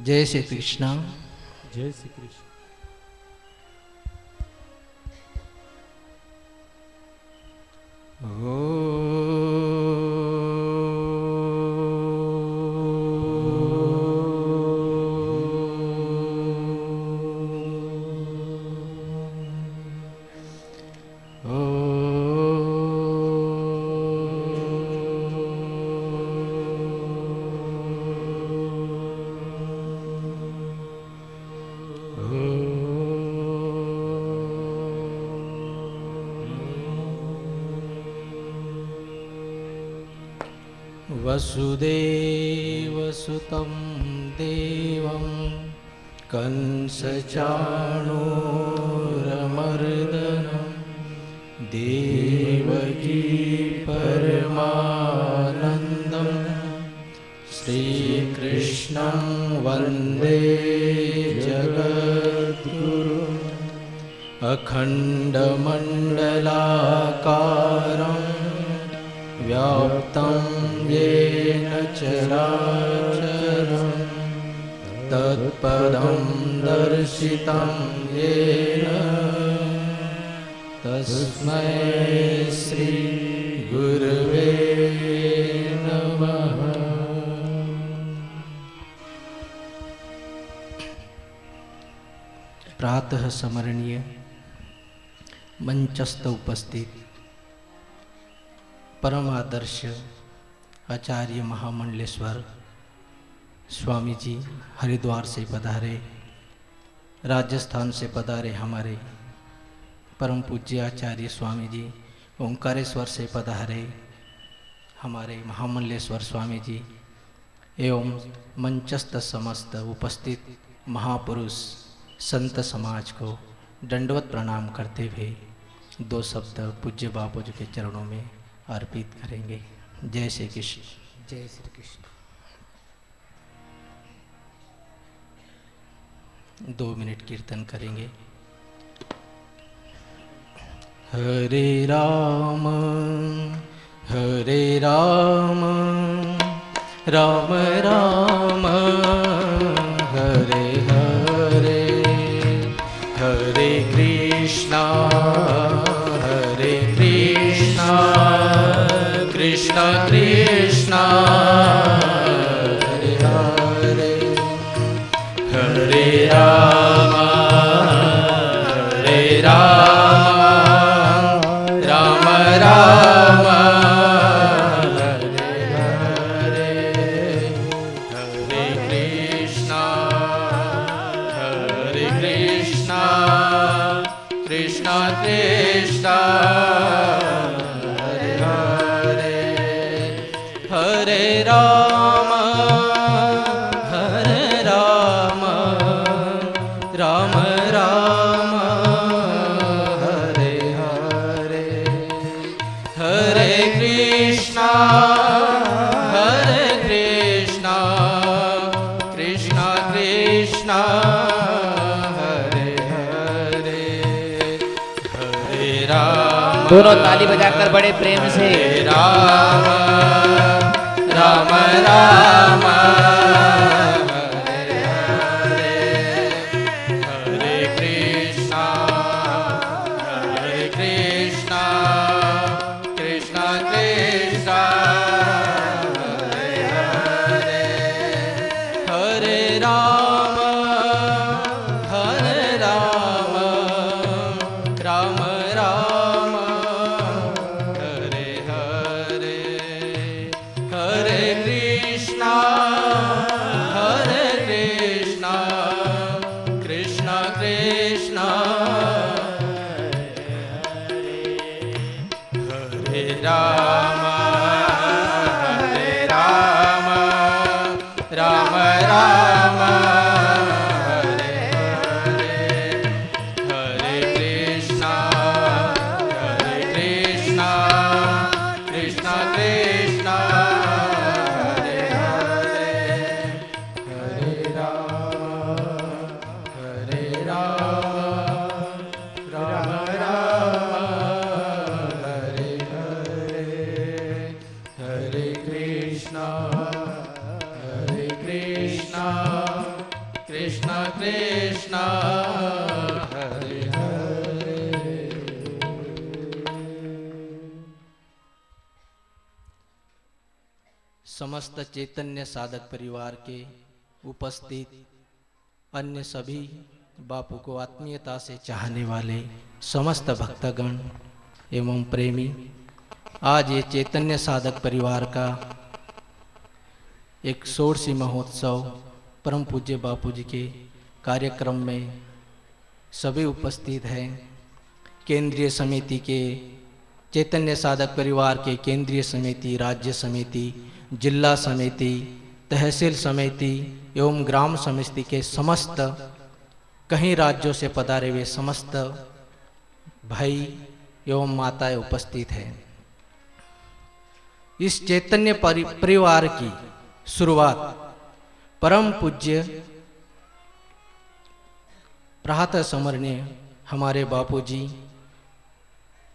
जय श्री कृष्ण। जय श्री कृष्ण। वसुदेवसुतं देवं कंसचाणूरमर्दनं देवकी परमानन्दं श्रीकृष्णं वन्दे जगद्गुरुम् अखण्डमण्डलाकारं व्याप्तं येन चराचरं तत्पदं दर्शितं येन तस्मै श्री गुरवे नमः। प्रातः स्मरणीय मंचस्थ उपस्थित परम आदर्श आचार्य महामंडलेश्वर स्वामी जी हरिद्वार से पधारे, राजस्थान से पधारे हमारे परम पूज्य आचार्य स्वामी जी, ओंकारेश्वर से पधारे हमारे महामंडलेश्वर स्वामी जी एवं मंचस्थ समस्त उपस्थित महापुरुष संत समाज को दंडवत प्रणाम करते हुए दो शब्द पूज्य बाबू जी के चरणों में अर्पित करेंगे। जय श्री कृष्ण। जय श्री कृष्ण। 2 मिनट कीर्तन करेंगे। हरे राम राम राम हरे हरे, हरे कृष्णा कृष्ण कृष्ण हरे हरे, हरे राम राम राम हरे हरे, हरे कृष्ण कृष्ण कृष्ण हरे राम राम राम हरे हरे, हरे कृष्णा कृष्ण कृष्ण हरे हरे, हरे राम। दोनों ताली बजाकर बड़े प्रेम से राम राम राम हरे हरे, हरे कृष्णा कृष्ण कृष्ण हरे हरे, हरे राम राम राम हरे हरे, हरे कृष्णा कृष्ण हरे हरे। समस्त चैतन्य साधक परिवार के उपस्थित अन्य सभी बापू को आत्मीयता से चाहने वाले समस्त भक्तगण एवं प्रेमी, आज ये चैतन्य साधक परिवार का एक षोडशी महोत्सव परम पूज्य बापू जी के कार्यक्रम में सभी उपस्थित हैं। केंद्रीय समिति के, चैतन्य साधक परिवार के केंद्रीय समिति, राज्य समिति, जिला समिति, तहसील समिति एवं ग्राम समिति के समस्त कई राज्यों से पधारे हुए समस्त भाई एवं माताएं उपस्थित हैं। इस चैतन्य परिवार की शुरुआत परम पूज्य प्रातः स्मरणीय हमारे बापूजी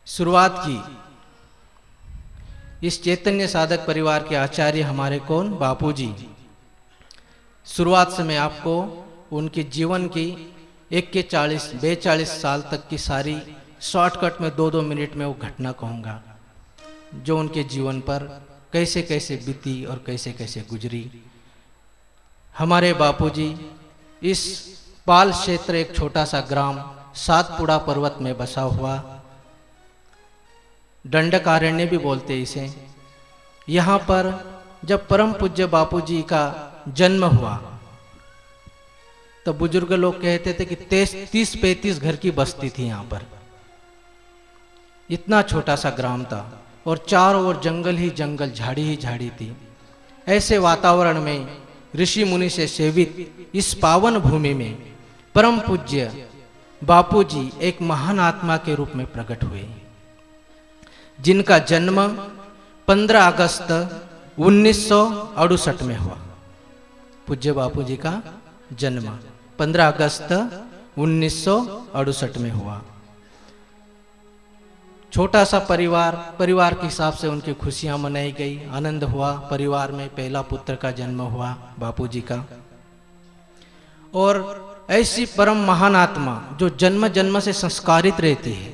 शुरुआत की। इस चैतन्य साधक परिवार के आचार्य हमारे कौन? बापूजी। शुरुआत से मैं आपको उनके जीवन की 41-42 साल तक की सारी शॉर्टकट में 2-2 मिनट में वो घटना कहूँगा, जो उनके जीवन पर कैसे कैसे बीती और कैसे कैसे गुजरी। हमारे बापूजी इस पाल क्षेत्र, एक छोटा सा ग्राम सातपुड़ा पर्वत में बसा हुआ, दंडकारण्य भी बोलते इसे। यहाँ पर जब परम पूज्य बापूजी का जन्म हुआ तो बुजुर्ग लोग कहते थे कि 30-35 घर की बस्ती थी यहाँ पर। इतना छोटा सा ग्राम था और चारों ओर जंगल ही जंगल, झाड़ी ही झाड़ी थी। ऐसे वातावरण में ऋषि मुनि से सेवित इस पावन भूमि में परम पूज्य बापूजी एक महान आत्मा के रूप में प्रकट हुए, जिनका जन्म 15 अगस्त 1968 में हुआ। पूज्य बापूजी का जन्म 15 अगस्त 1968 में हुआ। छोटा सा परिवार के हिसाब से उनकी खुशियां मनाई गई, आनंद हुआ। परिवार में पहला पुत्र का जन्म हुआ बापूजी का। और ऐसी परम महान आत्मा जो जन्म जन्म से संस्कारित रहती है,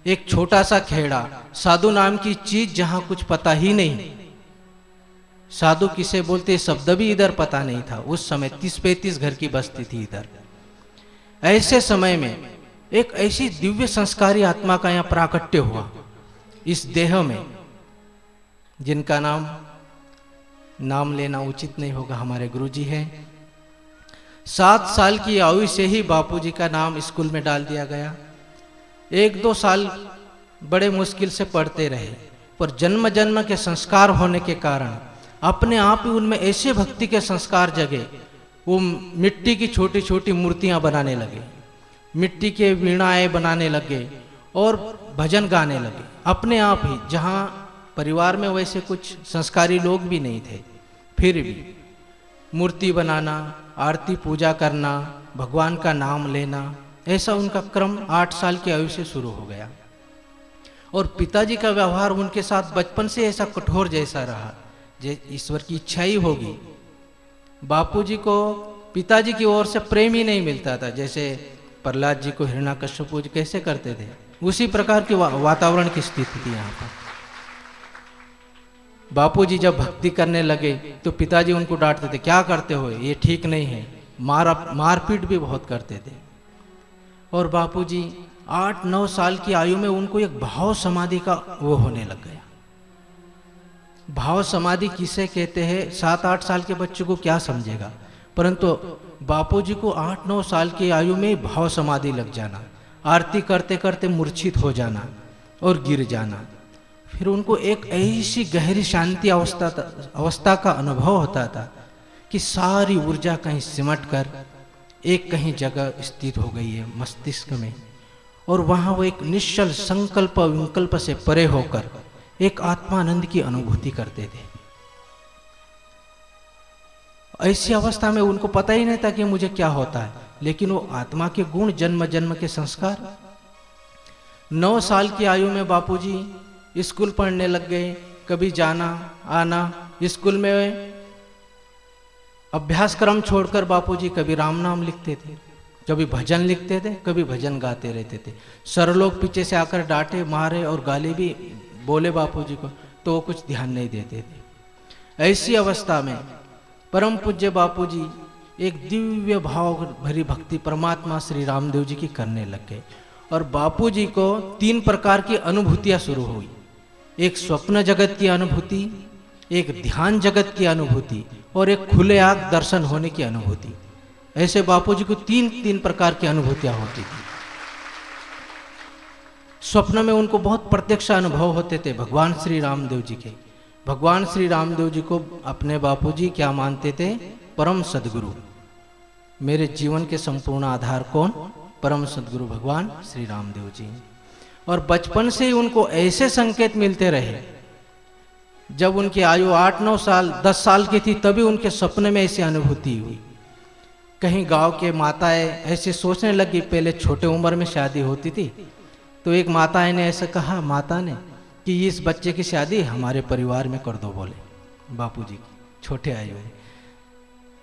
एक छोटा सा खेड़ा, साधु नाम की चीज जहां कुछ पता ही नहीं, साधु किसे बोलते शब्द भी इधर पता नहीं था। उस समय 30-35 घर की बस्ती थी इधर। ऐसे समय में एक ऐसी दिव्य संस्कारी आत्मा का यहाँ प्राकट्य हुआ इस देह में, जिनका नाम लेना उचित नहीं होगा, हमारे गुरुजी हैं। 7 साल की आयु से ही बापूजी का नाम स्कूल में डाल दिया गया। 1-2 साल बड़े मुश्किल से पढ़ते रहे, पर जन्म जन्म के संस्कार होने के कारण अपने आप ही उनमें ऐसे भक्ति के संस्कार जगे, वो मिट्टी की छोटी छोटी मूर्तियां बनाने लगे, मिट्टी के वीणाएं बनाने लगे और भजन गाने लगे अपने आप ही। जहाँ परिवार में वैसे कुछ संस्कारी लोग भी नहीं थे, फिर भी मूर्ति बनाना, आरती पूजा करना, भगवान का नाम लेना, ऐसा उनका क्रम 8 साल की आयु से शुरू हो गया। और पिताजी का व्यवहार उनके साथ बचपन से ऐसा कठोर जैसा रहा, ईश्वर की इच्छा ही होगी। बापूजी को पिताजी की ओर से प्रेम ही नहीं मिलता था। जैसे प्रहलाद जी को हिरण्याकश्यप जी कैसे करते थे, उसी प्रकार के वातावरण की स्थिति थी यहाँ पर। बापूजी जब भक्ति करने लगे तो पिताजी उनको डांटते थे, क्या करते हो, ये ठीक नहीं है। मारपीट भी बहुत करते थे। और बापूजी 8-9 साल की आयु में उनको एक भाव समाधि का वो होने लग गया। भाव समाधि किसे कहते हैं, 7-8 साल के बच्चे को क्या समझेगा, परंतु बापूजी को 8-9 साल की आयु में भाव समाधि लग जाना, आरती करते करते मूर्छित हो जाना और गिर जाना। फिर उनको एक ऐसी गहरी शांति अवस्था का अनुभव होता था कि सारी ऊर्जा कहीं सिमट कर एक कहीं जगह स्थित हो गई है मस्तिष्क में, और वहाँ वो एक निश्चल संकल्प विकल्प से परे होकर एक आत्मानंद की अनुभूति करते थे। ऐसी अवस्था में उनको पता ही नहीं था कि मुझे क्या होता है, लेकिन वो आत्मा के गुण, जन्म जन्म के संस्कार। 9 साल की आयु में बापूजी स्कूल पढ़ने लग गए। कभी जाना आना, स्कूल में अभ्यास क्रम छोड़कर बापूजी कभी राम नाम लिखते थे, कभी भजन लिखते थे, कभी भजन गाते रहते थे। सर लोग पीछे से आकर डांटे मारे और गाली भी बोले बापूजी को, तो वो कुछ ध्यान नहीं देते थे। ऐसी अवस्था में परम पूज्य बापूजी एक दिव्य भाव भरी भक्ति परमात्मा श्री रामदेव जी की करने लग गए और बापूजी को 3 प्रकार की अनुभूतियां शुरू हुई। एक स्वप्न जगत की अनुभूति, एक ध्यान जगत की अनुभूति और एक खुले आंख दर्शन होने की अनुभूति। ऐसे बापूजी को 3 प्रकार की अनुभूतियां होती थी। स्वप्न में उनको बहुत प्रत्यक्ष अनुभव होते थे भगवान श्री रामदेव जी के। भगवान श्री रामदेव जी को अपने बापूजी क्या मानते थे? परम सदगुरु। मेरे जीवन के संपूर्ण आधार कौन? परम सदगुरु भगवान श्री रामदेव जी। और बचपन से ही उनको ऐसे संकेत मिलते रहे। जब उनकी आयु 8-9 साल 10 साल की थी तभी उनके सपने में ऐसी अनुभूति हुई। कहीं गांव के माताएं ऐसे सोचने लगी, पहले छोटे उम्र में शादी होती थी, तो एक माता ने ऐसा कहा, माता ने, कि इस बच्चे की शादी हमारे परिवार में कर दो, बोले बापूजी की छोटे आयु में।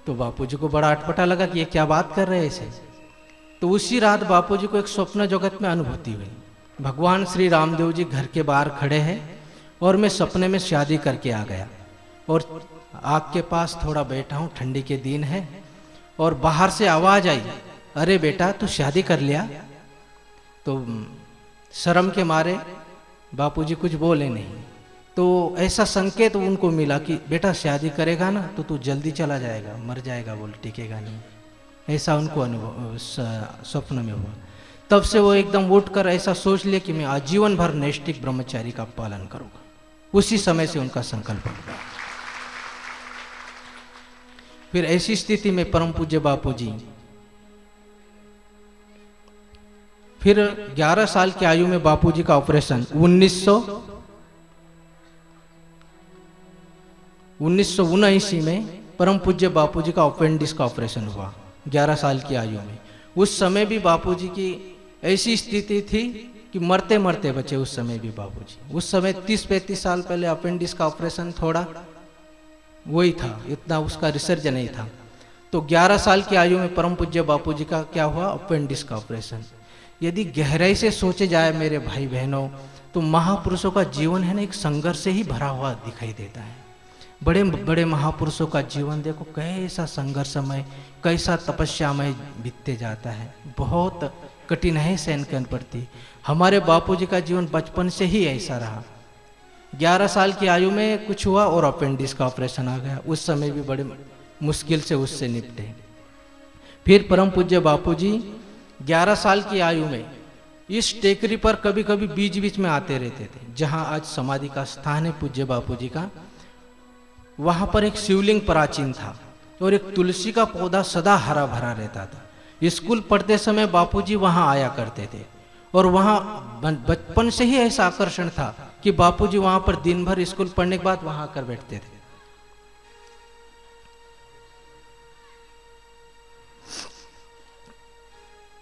तो बापूजी को बड़ा अटपटा लगा कि ये क्या बात कर रहे हैं ऐसे। तो उसी रात बापूजी को एक स्वप्न जगत में अनुभूति हुई। भगवान श्री रामदेव जी घर के बाहर खड़े हैं और मैं सपने में शादी करके आ गया और आग के पास थोड़ा बैठा हूँ, ठंडी के दिन है, और बाहर से आवाज आई, अरे बेटा तू शादी कर लिया। तो शर्म के मारे बापूजी कुछ बोले नहीं। तो ऐसा संकेत उनको मिला कि बेटा शादी करेगा ना तो तू जल्दी चला जाएगा, मर जाएगा, बोल टिकेगा नहीं। ऐसा उनको अनुभव स्वप्न में हुआ। तब से वो एकदम उठकर ऐसा सोच लिया कि मैं आजीवन भर नैष्ठिक ब्रह्मचारी का पालन करूंगा। उसी समय से उनका संकल्प हुआ। फिर ऐसी स्थिति में परम पूज्य बापूजी फिर 11 साल की आयु में बापूजी का ऑपरेशन 1979 में परम पूज्य बापूजी का अपेंडिक्स का ऑपरेशन हुआ 11 साल की आयु में। उस समय भी बापूजी की ऐसी स्थिति थी कि मरते मरते बचे। उस समय भी बापूजी, उस समय 30-35 साल पहले अपेंडिक्स का ऑपरेशन थोड़ा वही था, इतना उसका रिसर्च नहीं था। तो 11 साल की आयु में परम पूज्य बापूजी का क्या हुआ? अपेंडिक्स का ऑपरेशन। यदि गहराई से सोचे जाए मेरे भाई बहनों, तो महापुरुषों का जीवन है ना, एक संघर्ष से ही भरा हुआ दिखाई देता है। बड़े बड़े महापुरुषों का जीवन देखो कैसा संघर्षमय, कैसा तपस्यामय बीतते जाता है। बहुत कठिनाई सहन करनी पड़ती। हमारे बापूजी का जीवन बचपन से ही ऐसा रहा। 11 साल की आयु में कुछ हुआ और अपेंडिक्स का ऑपरेशन आ गया। उस समय भी बड़े मुश्किल से उससे निपटे। फिर परम पूज्य बापूजी 11 साल की आयु में इस टेकरी पर कभी कभी बीच बीच में आते रहते थे, जहां आज समाधि का स्थान है पूज्य बापूजी का। वहां पर एक शिवलिंग प्राचीन था और एक तुलसी का पौधा सदा हरा भरा रहता था। स्कूल पढ़ते समय बापूजी वहां आया करते थे और वहां बचपन से ही ऐसा आकर्षण था कि बापूजी वहां पर दिन भर स्कूल पढ़ने के बाद वहां आकर बैठते थे।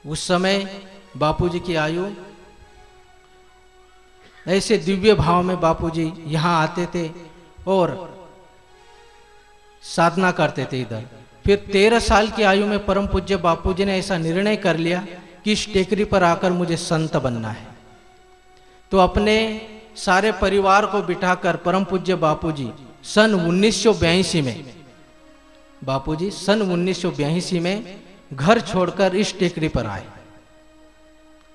उस समय बापूजी की आयु ऐसे दिव्य भाव में बापूजी यहां आते थे और साधना करते थे इधर। फिर 13 साल की आयु में परम पूज्य बापूजी ने ऐसा निर्णय कर लिया कि इस टेकरी पर आकर मुझे संत बनना है। तो अपने सारे परिवार को बिठाकर परम पूज्य बापूजी सन 1982 में बापूजी सन 1982 में घर छोड़कर इस टेकरी पर आए,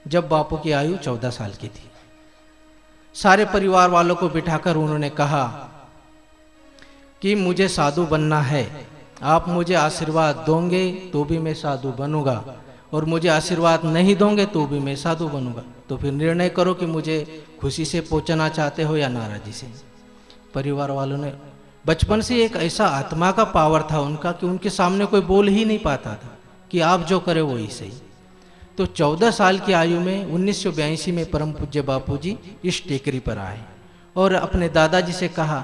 जब बापू की आयु 14 साल की थी। सारे परिवार वालों को बिठाकर उन्होंने कहा कि मुझे साधु बनना है, आप मुझे आशीर्वाद दोगे तो भी मैं साधु बनूंगा और मुझे आशीर्वाद नहीं दोगे तो भी मैं साधु बनूंगा। तो फिर निर्णय करो कि मुझे खुशी से पहुंचना चाहते हो या नाराजी से। परिवार वालों ने, बचपन से एक ऐसा आत्मा का पावर था उनका कि उनके सामने कोई बोल ही नहीं पाता था कि आप जो करे वही सही। तो 14 साल की आयु में 1982 में परम पूज्य बापूजी इस टेकरी पर आए और अपने दादाजी से कहा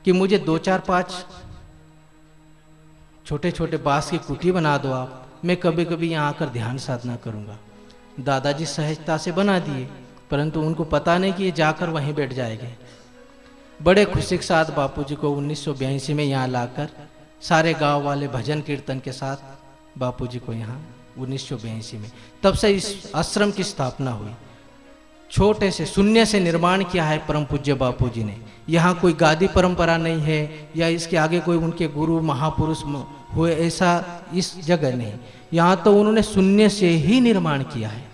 कि मुझे 2-4-5 छोटे छोटे बांस की कुटी बना दो आप, मैं कभी कभी यहाँ आकर ध्यान साधना करूँगा। दादाजी सहजता से बना दिए, परंतु उनको पता नहीं कि ये जाकर वहीं बैठ जाएंगे। बड़े खुशी के साथ बापूजी को 1982 में यहाँ लाकर सारे गांव वाले भजन कीर्तन के साथ बापूजी को यहाँ 1982 में, तब से इस आश्रम की स्थापना हुई। छोटे से शून्य से निर्माण किया है परम पूज्य बापूजी ने। यहाँ कोई गादी परंपरा नहीं है या इसके आगे कोई उनके गुरु महापुरुष हुए, ऐसा इस जगह नहीं। यहाँ तो उन्होंने शून्य से ही निर्माण किया है।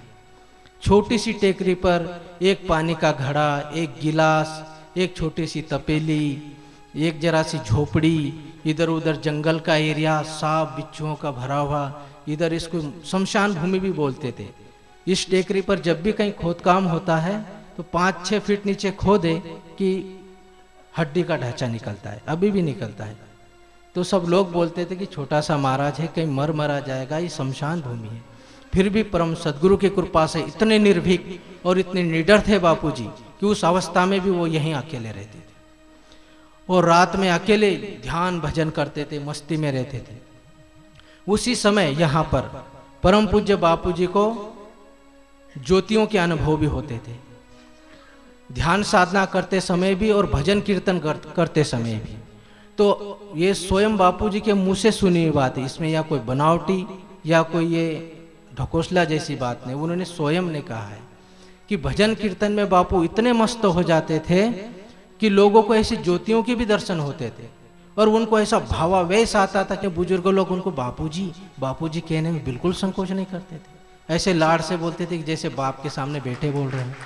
छोटी सी टेकरी पर एक पानी का घड़ा, एक गिलास, एक छोटी सी तपेली, एक जरा सी झोपड़ी, इधर उधर जंगल का एरिया, सांप बिच्छुओं का भरा हुआ, इधर इसको शमशान भूमि भी बोलते थे। इस टेकरी पर जब भी कहीं खोदकाम होता है तो 5-6 फीट नीचे खोदे कि हड्डी का ढांचा निकलता है, अभी भी निकलता है। तो सब लोग बोलते थे कि छोटा सा महाराज है, कहीं मरा जाएगा, ये शमशान भूमि है। फिर भी परम सदगुरु की कृपा से इतने निर्भीक और इतने निडर थे बापूजी कि उस अवस्था में भी वो यहीं अकेले रहते थे और रात में अकेले ध्यान भजन करते थे, मस्ती में रहते थे। उसी समय यहाँ पर परम पूज्य बापूजी को ज्योतियों के अनुभव भी होते थे, ध्यान साधना करते समय भी और भजन कीर्तन करते समय भी। तो ये स्वयं बापूजी के मुंह से सुनी हुई बात है, इसमें या कोई बनावटी या कोई ये ढकोसला जैसी बात नहीं। उन्होंने स्वयं ने कहा है कि भजन कीर्तन में बापू इतने मस्त हो जाते थे कि लोगों को ऐसी ज्योतियों के भी दर्शन होते थे और उनको ऐसा भावावेश आता था कि बुजुर्ग लोग उनको बापूजी कहने में बिल्कुल संकोच नहीं करते थे। ऐसे लाड़ से बोलते थे कि जैसे बाप के सामने बैठे बोल रहे हैं।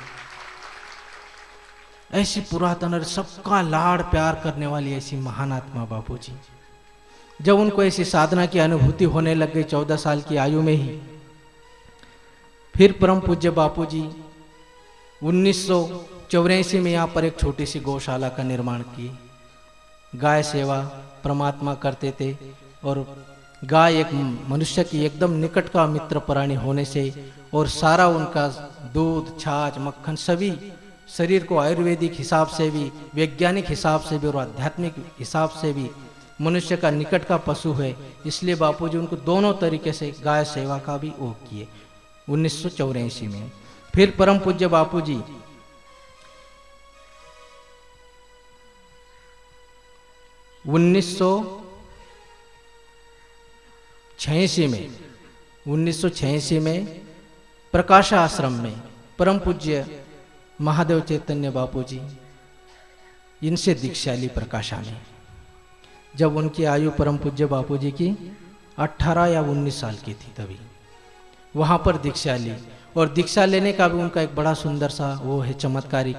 ऐसी पुरातन और सबका लाड़ प्यार करने वाली ऐसी महान आत्मा बापूजी। जब उनको ऐसी साधना की अनुभूति होने लग गई 14 साल की आयु में ही, फिर परम पूज्य बापूजी 1984 में यहाँ पर एक छोटी सी गौशाला का निर्माण की। गाय सेवा परमात्मा करते थे और गाय एक मनुष्य की एकदम निकट का मित्र प्राणी होने से और सारा उनका दूध, छाछ, मक्खन सभी शरीर को आयुर्वेदिक हिसाब से भी, वैज्ञानिक हिसाब से भी और आध्यात्मिक हिसाब से भी मनुष्य का निकट का पशु है। इसलिए बापूजी उनको दोनों तरीके से गाय सेवा का भी वो किए 1984 में। फिर परम पूज्य बापूजी 1986 में प्रकाश आश्रम में परम पूज्य महादेव चैतन्य बापूजी, इनसे दीक्षा ली प्रकाशा में। जब उनकी आयु परम पूज्य बापूजी की 18 या 19 साल की थी, तभी वहाँ पर दीक्षा ली। और दीक्षा लेने का भी उनका एक बड़ा सुंदर सा वो है चमत्कारिक।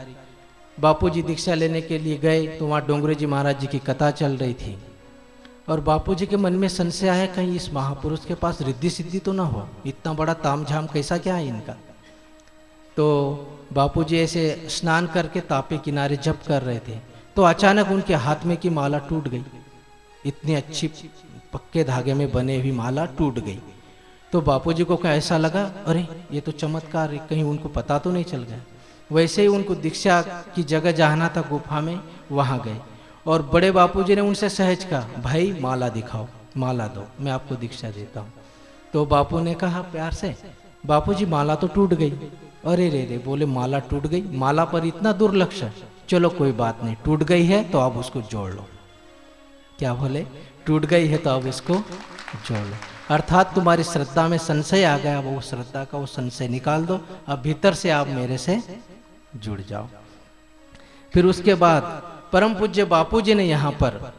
बापूजी दीक्षा लेने के लिए गए तो वहाँ डोंगरे जी महाराज जी की कथा चल रही थी और बापूजी के मन में संशय है कहीं इस महापुरुष के पास रिद्धि सिद्धि तो ना हो, इतना बड़ा तामझाम कैसा क्या है इनका। तो बापूजी ऐसे स्नान करके तापे किनारे जप कर रहे थे तो अचानक उनके हाथ में की माला टूट गई। इतनी अच्छी पक्के धागे में बने हुई माला टूट गई। तो बापूजी को क्या ऐसा लगा, अरे ये तो चमत्कार, कहीं उनको पता तो नहीं चल गया। वैसे ही उनको दीक्षा की जगह जाना था गुफा में, वहाँ गए और बड़े बापूजी ने उनसे सहज कहा, भाई माला दिखाओ, माला दो, मैं आपको दीक्षा देता हूँ। तो बापू ने कहा प्यार से, बापूजी माला तो टूट गई। अरे रे, बोले माला टूट गई, माला पर इतना दुर्लक्ष्य, चलो कोई बात नहीं, टूट गई है तो अब उसको जोड़ लो। क्या बोले, टूट गई है तो अब इसको जोड़ लो, अर्थात तुम्हारी श्रद्धा में संशय आ गया, वो श्रद्धा का वो संशय निकाल दो, अब भीतर से आप मेरे से जुड़ जाओ। फिर उसके बाद परम पूज्य बापूजी ने यहाँ पर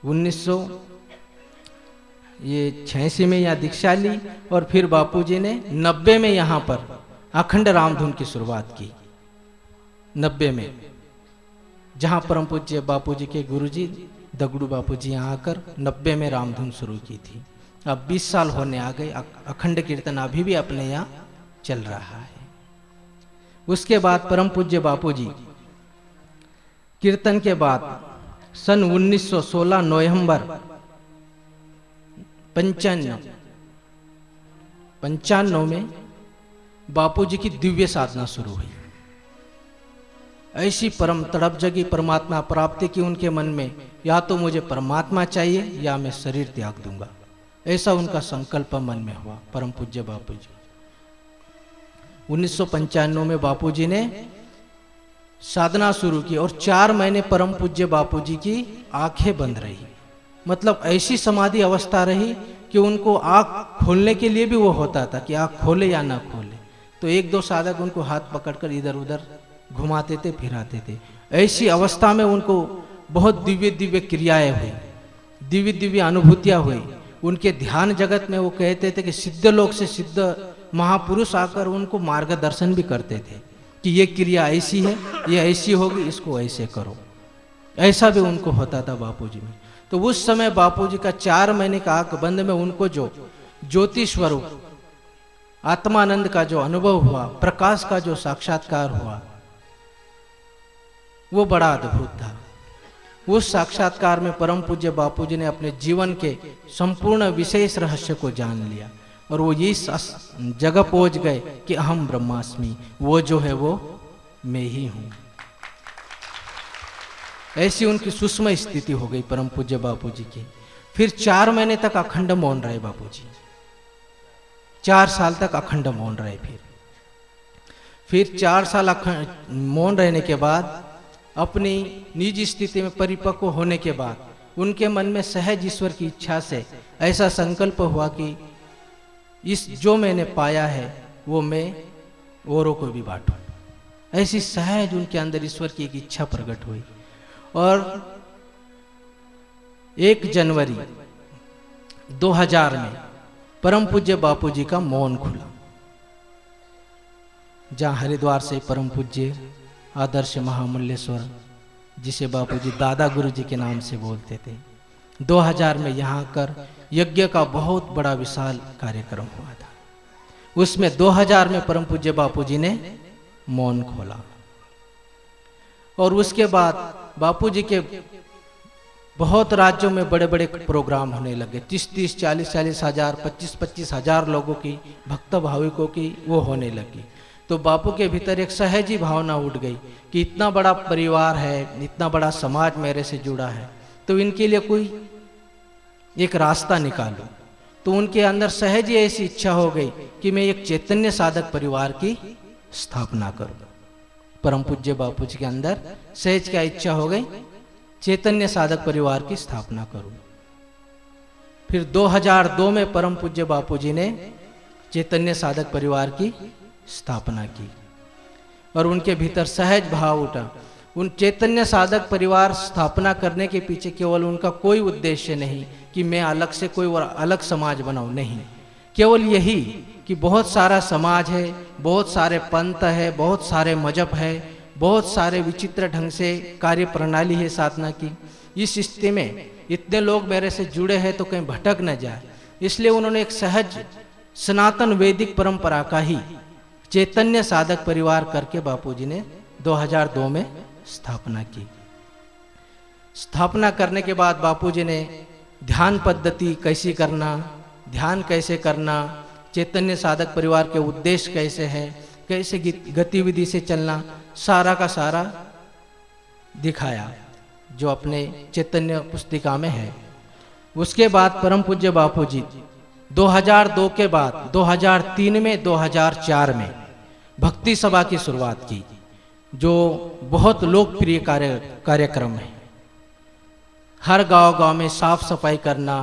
1986 में यहाँ दीक्षा ली और फिर बापूजी ने 90 में यहाँ पर अखंड रामधुन की शुरुआत की। 90 में जहाँ परम पूज्य बापूजी के गुरुजी दगड़ू बापूजी यहाँ आकर 90 में रामधुन शुरू की थी। अब 20 साल होने आ गए, अखंड कीर्तन अभी भी अपने यहाँ चल रहा है। उसके बाद परम पूज्य बापूजी कीर्तन के बाद सन 1916 नवंबर 95 में बापूजी की दिव्य साधना शुरू हुई। ऐसी परम तड़प जगी परमात्मा प्राप्ति की उनके मन में, या तो मुझे परमात्मा चाहिए या मैं शरीर त्याग दूंगा, ऐसा उनका संकल्प मन में हुआ। परम पूज्य बापूजी 1995 में बापूजी ने साधना शुरू की और 4 महीने परम पूज्य बापूजी की आंखें बंद रही। मतलब ऐसी समाधि अवस्था रही कि उनको आंख खोलने के लिए भी वो होता था कि आंख खोले या ना खोले। तो 1-2 साधक उनको हाथ पकड़कर इधर उधर घुमाते थे, फिराते थे। ऐसी अवस्था में उनको बहुत दिव्य दिव्य क्रियाएं हुई, दिव्य दिव्य अनुभूतियां हुई। उनके ध्यान जगत में वो कहते थे कि सिद्ध लोक से सिद्ध महापुरुष आकर उनको मार्गदर्शन भी करते थे कि ये क्रिया ऐसी है, ये ऐसी होगी, इसको ऐसे करो। ऐसा भी उनको होता था बापूजी में। तो उस समय बापूजी का 4 महीने का आंख बंद में उनको जो ज्योति स्वरूप आत्मानंद का जो अनुभव हुआ, प्रकाश का जो साक्षात्कार हुआ, वो बड़ा अद्भुत था। उस साक्षात्कार में परम पूज्य बापूजी ने अपने जीवन के संपूर्ण विशेष रहस्य को जान लिया और वो इस जगह पहुंच गए कि अहम ब्रह्मास्मि, वो जो है वो मैं ही हूं। ऐसी उनकी सूक्ष्म स्थिति हो गई परम पूज्य बापूजी की। फिर 4 महीने तक अखंड मौन रहे बापूजी, 4 साल तक अखंड मौन रहे। फिर 4 साल मौन रहने के बाद अपनी निज स्थिति में परिपक्व होने के बाद उनके मन में सहज ईश्वर की इच्छा से ऐसा संकल्प हुआ कि इस जो मैंने पाया है वो मैं औरों को भी बांटूं। ऐसी सहज उनके अंदर ईश्वर की एक इच्छा प्रकट हुई और 1 जनवरी 2000 में परम पूज्य बापूजी का मौन खुला, जहां हरिद्वार से परम पूज्य आदर्श महामूल्येश्वर, जिसे बापूजी दादा गुरुजी के नाम से बोलते थे, 2000 में यहाँ कर यज्ञ का बहुत बड़ा विशाल कार्यक्रम हुआ था। उसमें 2000 में परम पूज्य बापूजी ने मौन खोला और उसके बाद बापूजी के बहुत राज्यों में बड़े बड़े प्रोग्राम होने लगे। 30-30, 40-40 हजार, 25-25 हजार लोगों की, भक्त भाविकों की वो होने लगी। तो बापू के भीतर एक सहजी भावना उठ गई कि इतना बड़ा परिवार है, इतना बड़ा समाज मेरे से जुड़ा है, तो इनके लिए कोई एक रास्ता निकालो। तो उनके अंदर सहजी ऐसी इच्छा हो गई कि मैं एक चैतन्य साधक परिवार की स्थापना करूं। परम पूज्य बापूजी के अंदर सहज क्या इच्छा हो गई, चैतन्य साधक परिवार की स्थापना करूं। फिर 2002 में परम पूज्य बापूजी ने चैतन्य साधक परिवार की स्थापना की और उनके भीतर सहज भाव उठा। उन चैतन्य साधक परिवार स्थापना करने के पीछे केवल उनका कोई उद्देश्य नहीं कि मैं अलग से कोई और अलग समाज बनाऊं, नहीं, केवल यही कि बहुत सारा समाज है, बहुत सारे पंथ है, बहुत सारे मजहब है, बहुत सारे विचित्र ढंग से कार्य प्रणाली है साधना की। इस स्थिति में इतने लोग मेरे से जुड़े हैं तो कहीं भटक न जाए, इसलिए उन्होंने एक सहज सनातन वैदिक परंपरा का ही चैतन्य साधक परिवार करके बापूजी ने 2002 में स्थापना की। स्थापना करने के बाद बापूजी ने ध्यान पद्धति कैसी करना, ध्यान कैसे करना, चैतन्य साधक परिवार के उद्देश्य कैसे है, कैसे गतिविधि से चलना, सारा का सारा दिखाया, जो अपने चैतन्य पुस्तिका में है। उसके बाद परम पूज्य बापूजी 2002 के बाद 2003 में 2004 में भक्ति सभा की शुरुआत की, जो बहुत लोकप्रिय कार्यक्रम है। हर गांव में साफ सफाई करना,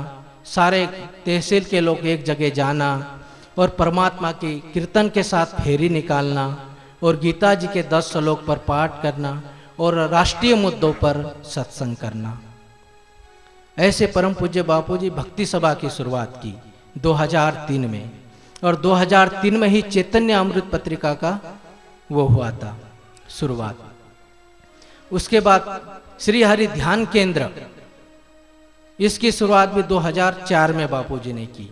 सारे तहसील के लोग एक जगह जाना और परमात्मा की कीर्तन के साथ फेरी निकालना और गीता जी के 10 श्लोक पर पाठ करना और राष्ट्रीय मुद्दों पर सत्संग करना। ऐसे परम पूज्य बापूजी भक्ति सभा की शुरुआत की 2003 में और 2003 में ही चैतन्य अमृत पत्रिका का वो हुआ था शुरुआत। उसके बाद श्री हरि ध्यान केंद्र, इसकी शुरुआत भी 2004 में बापूजी ने की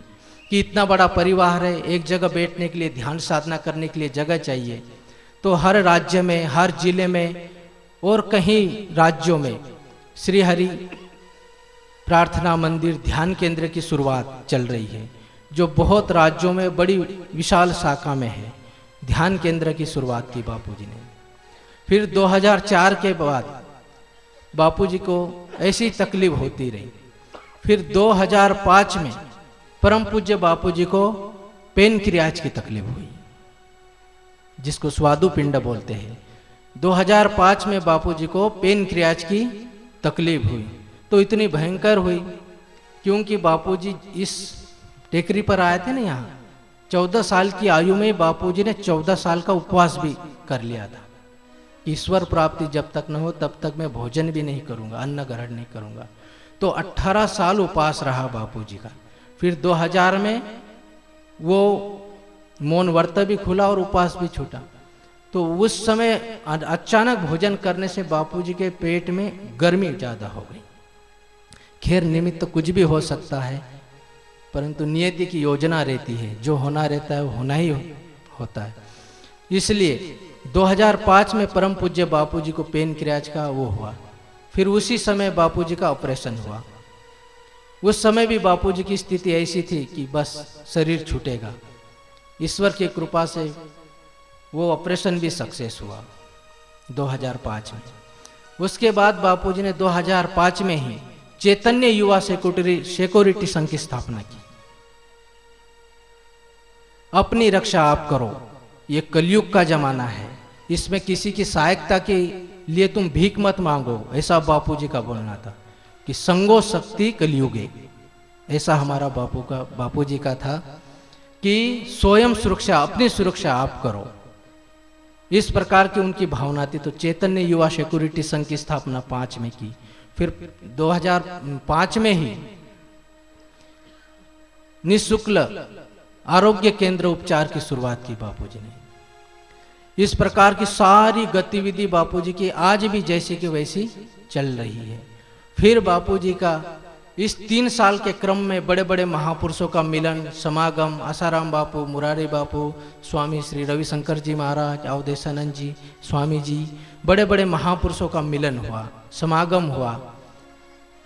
कि इतना बड़ा परिवार है, एक जगह बैठने के लिए, ध्यान साधना करने के लिए जगह चाहिए। तो हर राज्य में, हर जिले में और कहीं राज्यों में श्री हरि प्रार्थना मंदिर ध्यान केंद्र की शुरुआत चल रही है, जो बहुत राज्यों में बड़ी विशाल शाखा में है। ध्यान केंद्र की शुरुआत की बापूजी ने। फिर 2004 के बाद बापूजी को ऐसी तकलीफ होती रही। फिर 2005 में परम पूज्य बापूजी को पेनक्रियाज की तकलीफ हुई, जिसको स्वादुपिंड बोलते हैं। 2005 में बापूजी को पेनक्रियाज की तकलीफ हुई, तो इतनी भयंकर हुई क्योंकि बापूजी इस टेकरी पर आए थे ना यहाँ, 14 साल की आयु में बापूजी ने 14 साल का उपवास भी कर लिया था। ईश्वर प्राप्ति जब तक न हो तब तक मैं भोजन भी नहीं करूँगा, अन्न ग्रहण नहीं करूँगा। तो 18 साल उपवास रहा बापूजी का। फिर 2000 में वो मौन व्रत भी खुला और उपवास भी छूटा। तो उस समय अचानक भोजन करने से बापूजी के पेट में गर्मी ज़्यादा हो गई। खैर निमित्त तो कुछ भी हो सकता है, परंतु नियति की योजना रहती है, जो होना रहता है वो होना ही होता है। इसलिए 2005 में परम पूज्य बापूजी को पेनक्रियाज का वो हुआ। फिर उसी समय बापूजी का ऑपरेशन हुआ। उस समय भी बापूजी की स्थिति ऐसी थी कि बस शरीर छूटेगा। ईश्वर की कृपा से वो ऑपरेशन भी सक्सेस हुआ 2005 में। उसके बाद बापूजी ने 2005 में ही चैतन्य युवा सिक्योरिटी संघ की स्थापना की। अपनी रक्षा आप करो, ये कलयुग का जमाना है, इसमें किसी की सहायता के लिए तुम भीख मत मांगो, ऐसा बापूजी का बोलना था कि संगो शक्ति कलयुगे। ऐसा हमारा बापूजी का था कि स्वयं सुरक्षा, अपनी सुरक्षा आप करो, इस प्रकार की उनकी भावना थी। तो चैतन्य युवा सिक्योरिटी संघ की स्थापना 5 में की। फिर 2005 में ही निःशुल्क आरोग्य केंद्र उपचार की शुरुआत की बापूजी ने। इस प्रकार की सारी गतिविधि बापूजी की आज भी जैसी की वैसी चल रही है। फिर बापूजी का इस 3 साल के क्रम में बड़े बड़े महापुरुषों का मिलन, समागम, आसाराम बापू, मुरारी बापू, स्वामी श्री रविशंकर जी महाराज, अवधेशानंद जी, स्वामी जी, बड़े बड़े महापुरुषों का मिलन हुआ, समागम हुआ।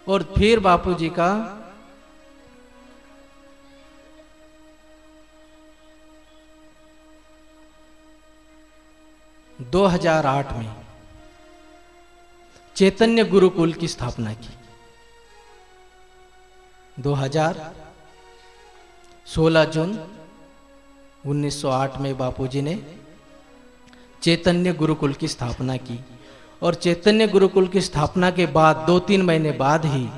और फिर बापूजी का 2008 में चैतन्य गुरुकुल की स्थापना की। 16 जून 1908 में बापूजी ने चैतन्य गुरुकुल की स्थापना की। और चैतन्य गुरुकुल की स्थापना के बाद 2-3 महीने बाद ही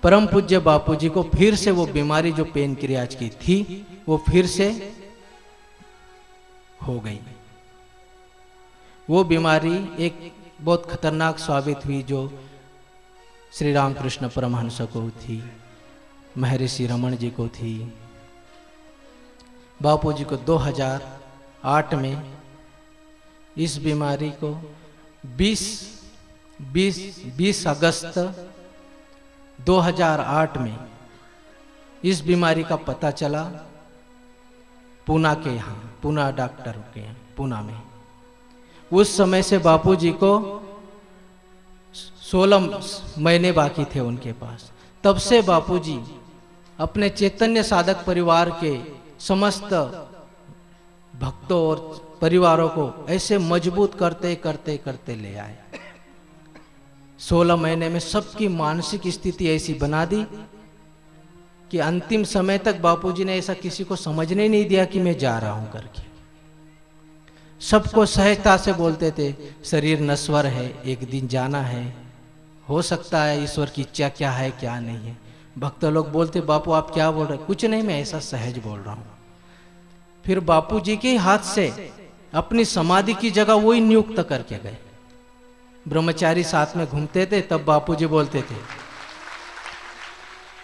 परम पूज्य बापूजी को फिर से वो बीमारी जो पेनक्रियाज की थी वो फिर से हो गई। वो बीमारी एक बहुत खतरनाक साबित हुई, जो श्री रामकृष्ण परमहंस को थी, महर्षि रमन जी को थी। बापूजी को 2008 में इस बीमारी को 20 अगस्त 2008 में इस बीमारी का पता चला पूना के यहाँ, पूना डॉक्टर के यहाँ, पूना में। उस समय से बापूजी को 16 महीने बाकी थे उनके पास। तब से बापूजी अपने चैतन्य साधक परिवार के समस्त भक्तों और परिवारों को ऐसे मजबूत करते करते करते ले आए। 16 महीने में सबकी मानसिक स्थिति ऐसी बना दी कि अंतिम समय तक बापूजी ने ऐसा किसी को समझने नहीं दिया कि मैं जा रहा हूं करके। सबको सहजता से बोलते थे, शरीर नश्वर है, एक दिन जाना है, हो सकता है ईश्वर की इच्छा क्या है क्या नहीं है। भक्त लोग बोलते, बापू आप क्या बोल रहे? कुछ नहीं, मैं ऐसा सहज बोल रहा हूं। फिर बापूजी के हाथ से अपनी समाधि की जगह वही नियुक्त करके गए। ब्रह्मचारी साथ में घूमते थे, तब बापूजी बोलते थे,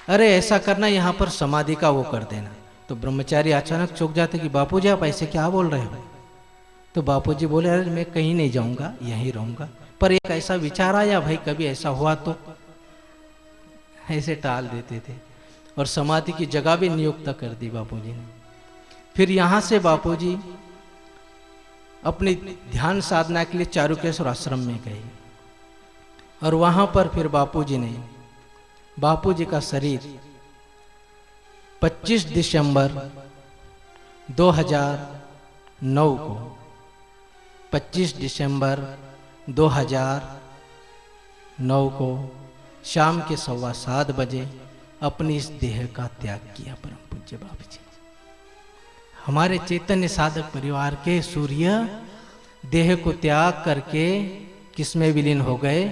अरे ऐसा करना, यहां पर समाधि का वो कर देना। तो ब्रह्मचारी अचानक चौंक जाते कि बापूजी आप ऐसे क्या बोल रहे हो? तो बापूजी बोले, अरे मैं कहीं नहीं जाऊंगा, यहीं रहूंगा। पर एक ऐसा विचार आया, भाई कभी ऐसा हुआ तो, ऐसे टाल देते थे। और समाधि की जगह भी नियुक्त कर दी बापूजी ने। फिर यहां से बापूजी अपनी ध्यान साधना के लिए चारुकेश्वर आश्रम में गए। और वहां पर फिर बापूजी का शरीर 25 दिसंबर 2009 को 25 दिसंबर 2009 को शाम के 7:15 बजे अपनी इस देह का त्याग किया परम पूज्य बाबू जी। हमारे चैतन्य साधक परिवार के सूर्य देह को त्याग करके किस में विलीन हो गए?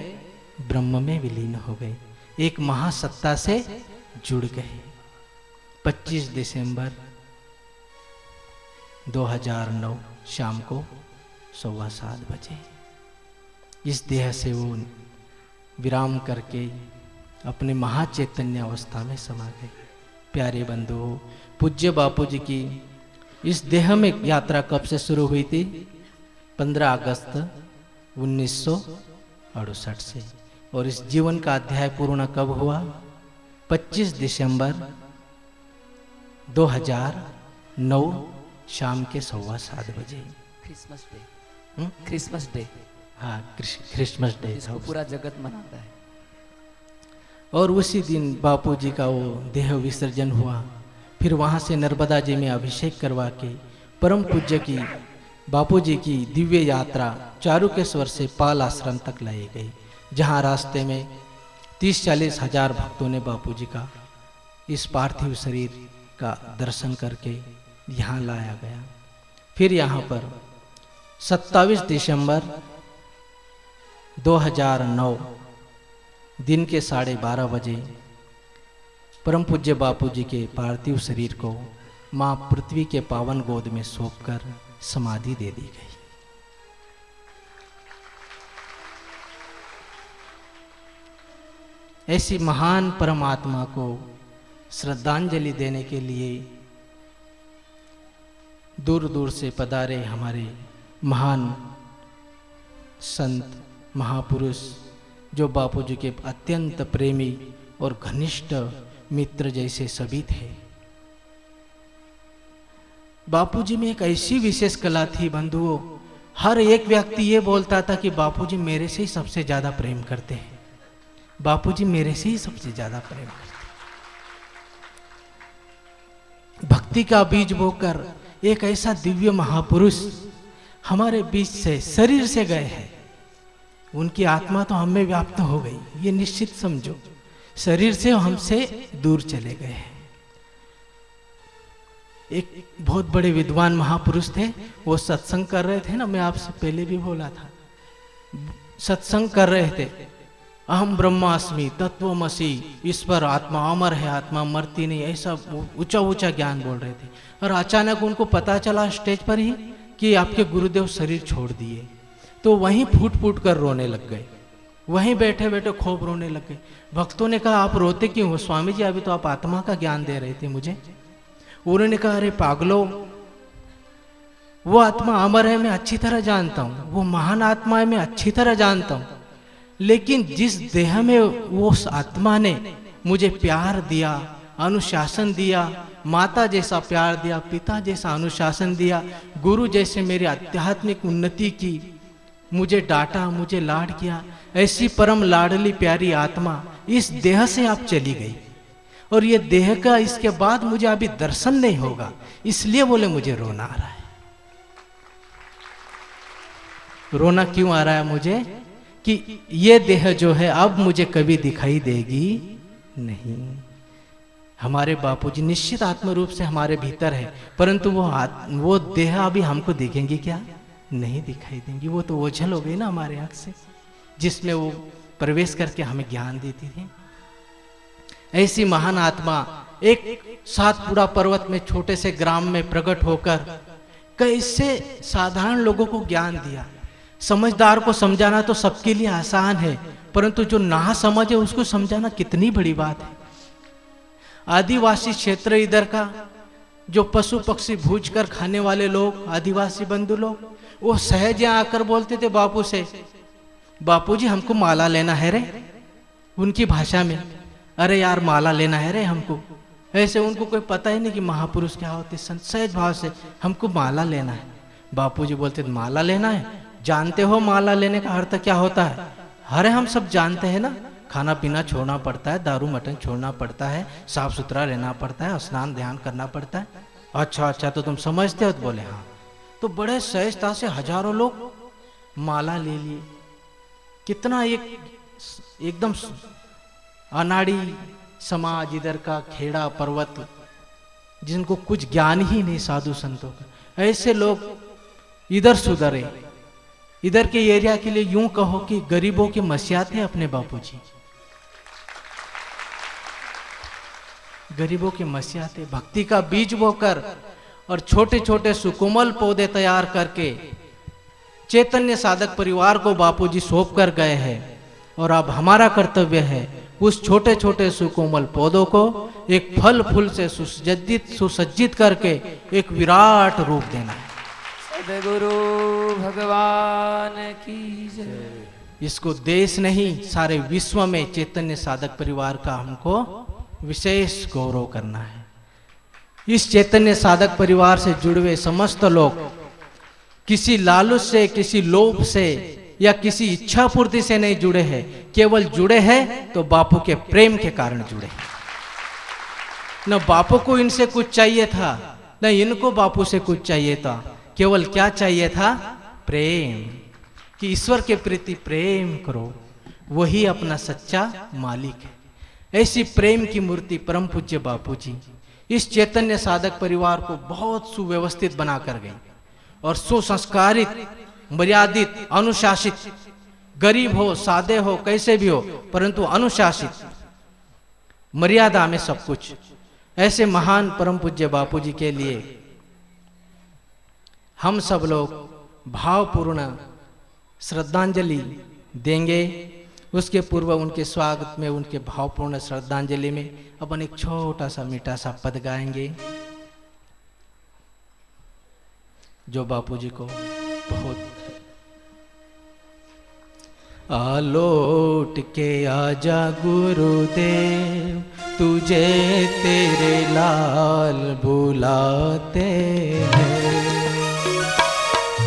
ब्रह्म में विलीन हो गए, एक महासत्ता से जुड़ गए। 25 दिसंबर 2009 शाम को 7:15 बजे इस देह से वो विराम करके अपने महाचैतन्य अवस्था में समा गए। प्यारे बंधुओं, पूज्य बापू जी की इस देह में यात्रा कब से शुरू हुई थी? 15 अगस्त 1968 से। और इस जीवन का अध्याय पूर्ण कब हुआ? 25 दिसंबर 2009 शाम के 7:15 बजे। क्रिसमस डे, क्रिसमस डे, हाँ क्रिसमस डे इसको पूरा जगत मनाता है। और उसी दिन बापू जी का वो देह विसर्जन हुआ। फिर वहाँ से नर्मदा जी में अभिषेक करवा के परम पूज्य की बापू जी की दिव्य यात्रा चारुकेश्वर से पाल आश्रम तक लाई गई, जहाँ रास्ते में 30-40 हजार भक्तों ने बापू जी का इस पार्थिव शरीर का दर्शन करके यहाँ लाया गया। फिर यहाँ पर 27 दिसंबर 2009 दिन के 12:30 बजे परम पूज्य बापू जी के पार्थिव शरीर को माँ पृथ्वी के पावन गोद में सौंपकर समाधि दे दी गई। ऐसी महान परमात्मा को श्रद्धांजलि देने के लिए दूर दूर से पधारे हमारे महान संत महापुरुष, जो बापू जी के अत्यंत प्रेमी और घनिष्ठ मित्र जैसे सभी थे। बापू जी में एक ऐसी विशेष कला थी बंधुओं, हर एक व्यक्ति ये बोलता था कि बापू जी मेरे से ही सबसे ज्यादा प्रेम करते हैं, बापू जी मेरे से ही सबसे ज्यादा प्रेम करते हैं। भक्ति का बीज बोकर एक ऐसा दिव्य महापुरुष हमारे बीच से शरीर से गए हैं। उनकी आत्मा तो हमें व्याप्त हो गई, ये निश्चित समझो। शरीर से हमसे दूर चले गए हैं। एक बहुत बड़े विद्वान महापुरुष थे, वो सत्संग कर रहे थे ना, मैं आपसे पहले भी बोला था, सत्संग कर रहे थे, अहम ब्रह्मास्मि तत्वमसि, ईश्वर आत्मा अमर है, आत्मा मरती नहीं, ऐसा ऊंचा ऊंचा ज्ञान बोल रहे थे। और अचानक उनको पता चला स्टेज पर ही कि आपके गुरुदेव शरीर छोड़ दिए, तो वहीं फूट फूट कर रोने लग गए, वहीं बैठे बैठे खूब रोने लग गए। भक्तों ने कहा आप रोते क्यों हो? स्वामी जी अभी तो आप आत्मा का ज्ञान दे रहे थे मुझे। उन्होंने कहा अरे पागलो, वो आत्मा अमर है मैं अच्छी तरह जानता हूँ, वो महान आत्मा है मैं अच्छी तरह जानता हूँ, लेकिन जिस देह में वो उस आत्मा ने मुझे प्यार दिया, अनुशासन दिया, माता जैसा प्यार दिया, पिता जैसा अनुशासन दिया, गुरु जैसे मेरी आध्यात्मिक उन्नति की, मुझे डांटा, मुझे लाड किया, ऐसी परम लाडली प्यारी आत्मा इस देह से आप चली गई। और ये देह का इसके बाद मुझे अभी दर्शन नहीं होगा, इसलिए बोले मुझे रोना आ रहा है। रोना क्यों आ रहा है मुझे? कि ये देह जो है अब मुझे कभी दिखाई देगी नहीं। हमारे बापूजी निश्चित आत्म रूप से हमारे भीतर है, परंतु वो देह अभी हमको दिखेंगी क्या? नहीं दिखाई देंगी। वो तो ओझल हो गई ना हमारे आंख से, जिसमें वो प्रवेश करके हमें ज्ञान देती थी। ऐसी महान आत्मा एक सातपुड़ा पर्वत में छोटे से ग्राम में प्रकट होकर कैसे साधारण लोगों को ज्ञान दिया। समझदार को समझाना तो सबके लिए आसान है, परंतु जो ना समझे उसको समझाना कितनी बड़ी बात है। आदिवासी क्षेत्र इधर का जो पशु पक्षी भूज कर खाने वाले लोग, आदिवासी बंधु लोग, वो सहज यहाँ आकर बोलते थे बापू से, बापू जी हमको माला लेना है रे, उनकी भाषा में, अरे यार माला लेना है रे हमको। ऐसे उनको कोई पता ही नहीं कि महापुरुष क्या होते, सहज भाव से हमको माला लेना है। बापूजी बोलते माला लेना है, जानते हो माला लेने का अर्थ क्या होता है? अरे हम सब जानते हैं ना, खाना पीना छोड़ना पड़ता है, दारू मटन छोड़ना पड़ता है, साफ सुथरा रहना पड़ता है, स्नान ध्यान करना पड़ता है। अच्छा अच्छा तो तुम समझते हो? तो बोले हाँ। तो बड़े सहजता से हजारों लोग माला ले लिए। कितना एकदम अनाड़ी समाज इधर का, खेड़ा पर्वत, जिनको कुछ ज्ञान ही नहीं साधु संतों का, ऐसे लोग इधर सुधरे इधर के एरिया के लिए यूं कहो कि गरीबों के मसीहा थे अपने बापूजी। गरीबों के मसीहा थे, भक्ति का बीज बोकर और छोटे छोटे सुकोमल पौधे तैयार करके चैतन्य साधक परिवार को बापूजी सौंप कर गए हैं। और अब हमारा कर्तव्य है उस छोटे छोटे सुकोमल पौधों को एक फल फूल से सुसज्जित करके एक विराट रूप देना है। सद्गुरु भगवान की जय। इसको देश नहीं सारे विश्व में चैतन्य साधक परिवार का हमको विशेष गौरव करना है। इस चैतन्य साधक परिवार से जुड़े हुए समस्त लोग किसी लालच से, किसी लोभ से या किसी इच्छा पूर्ति से नहीं जुड़े हैं, केवल जुड़े हैं तो बापू के प्रेम के कारण जुड़े हैं। न बापू को इनसे कुछ चाहिए था, न इनको बापू से कुछ चाहिए था, केवल क्या चाहिए था? प्रेम, कि ईश्वर के प्रति प्रेम करो, वही अपना सच्चा मालिक है। ऐसी प्रेम की मूर्ति परम पूज्य बापू जी इस चैतन्य साधक परिवार को बहुत सुव्यवस्थित बनाकर गई और सुसंस्कारित, मर्यादित, अनुशासित, गरीब हो, सादे हो, कैसे भी हो, परंतु अनुशासित, मर्यादा में सब कुछ। ऐसे महान परम पूज्य बापू जी के लिए हम सब लोग भावपूर्ण श्रद्धांजलि देंगे। उसके पूर्व उनके स्वागत में, उनके भावपूर्ण श्रद्धांजलि में अपन एक छोटा सा मीठा सा पद गाएंगे जो बापूजी को बहुत। आलोट के आजा गुरुदेव, तुझे तेरे लाल बुलाते हैं।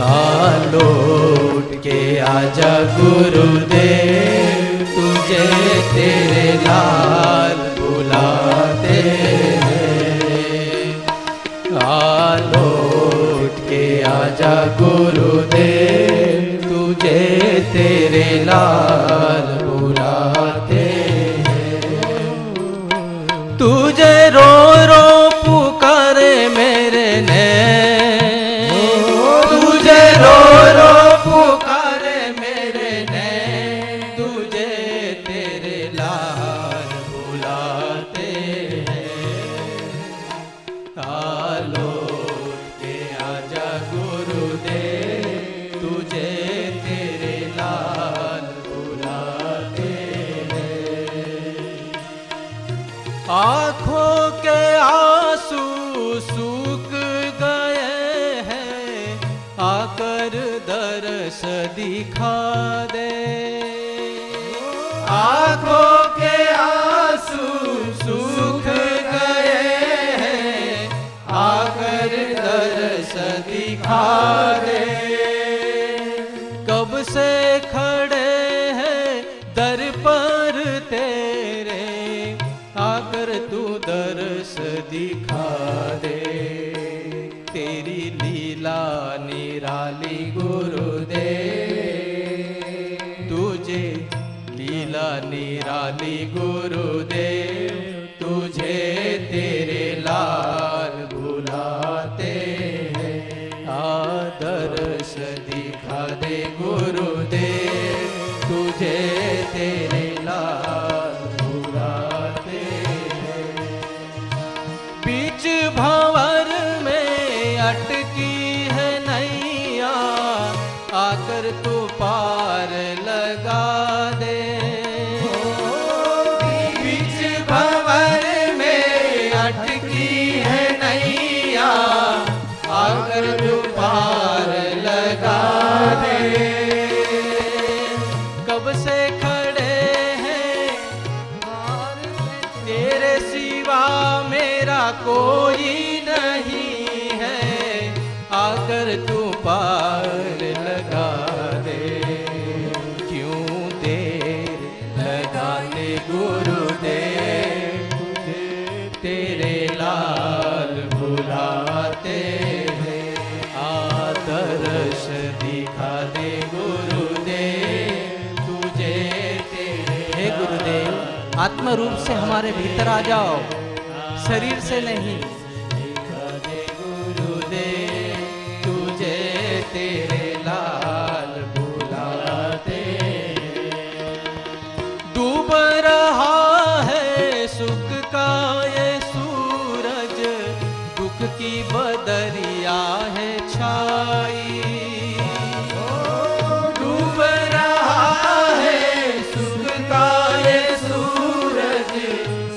आलोट के आजा गुरुदेव, तुझे तेरे लाल बुलाते हैं। आलोट के आजा गुरुदेव, तुझे तेरे लाल बुलाते हैं। तुझे रो रो पुकारे मेरे नैन, तुझे रो रो पुकारे मेरे नैन, तुझे तेरे लाल बुलाते हैं। आलोट के आजा गुरुदेव, तुझे तेरे लाल बुलाते हैं। आँखों के आंसू सूख गए हैं, आकर दरस दिखा दे। आँखों के आंसू सूख गए हैं, आकर दरस दिखा दे। कब से खड़े हैं दर पर तेरे, आकर तू दरस दिखा दे। तेरी लीला निराली गुरुदेव, तुझे लीला निराली गुरुदेव, तुझे तेरे लाल बुलाते हैं। आदर्श दिखा दे गुरुदेव, तुझे तेरे लाल बुलाते हैं। बीच भंवर में अटकी है नैया, आकर तू पार लगा दे। बीच भंवर में अटकी है नैया, आकर तू पार लगा दे। कब से खड़े हैं तेरे सिवा मेरा कोई नहीं है, आकर तू पार लगा दे। क्यों देर लगाते गुरुदेव, तेरे लाल बुलाते हैं। आदर्श दिखा दे गुरुदेव, तुझे तेरे। हे गुरुदेव, आत्म रूप से हमारे भीतर आ जाओ, शरीर से नहीं। दिखा दे गुरुदेव, तुझे तेरे लाल की बदरिया है छाई, डूब रहा है सुख का ये सूरज,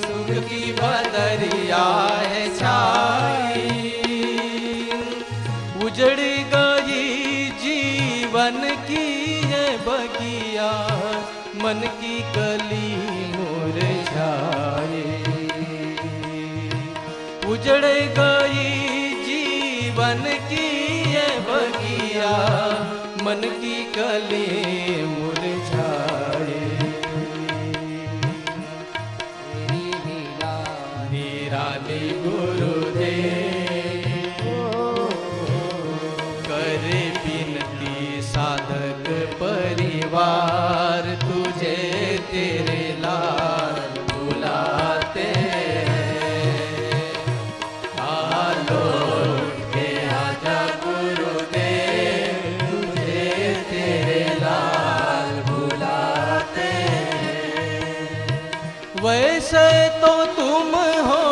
सुख की बदरिया है छाई। उजड़ गई जीवन की ये बगिया, मन की कली मुरझाए। उजड़ गई जीवन की ये बगिया, मन की कली मुरझाए। निराली गुरुदेव करे बिनती साधक परिवार, तुझे तेरे लाल बुलाते हैं। आलोक के आजा गुरुदेव, तुझे तेरे लाल बुलाते हैं। वैसे तो तुम हो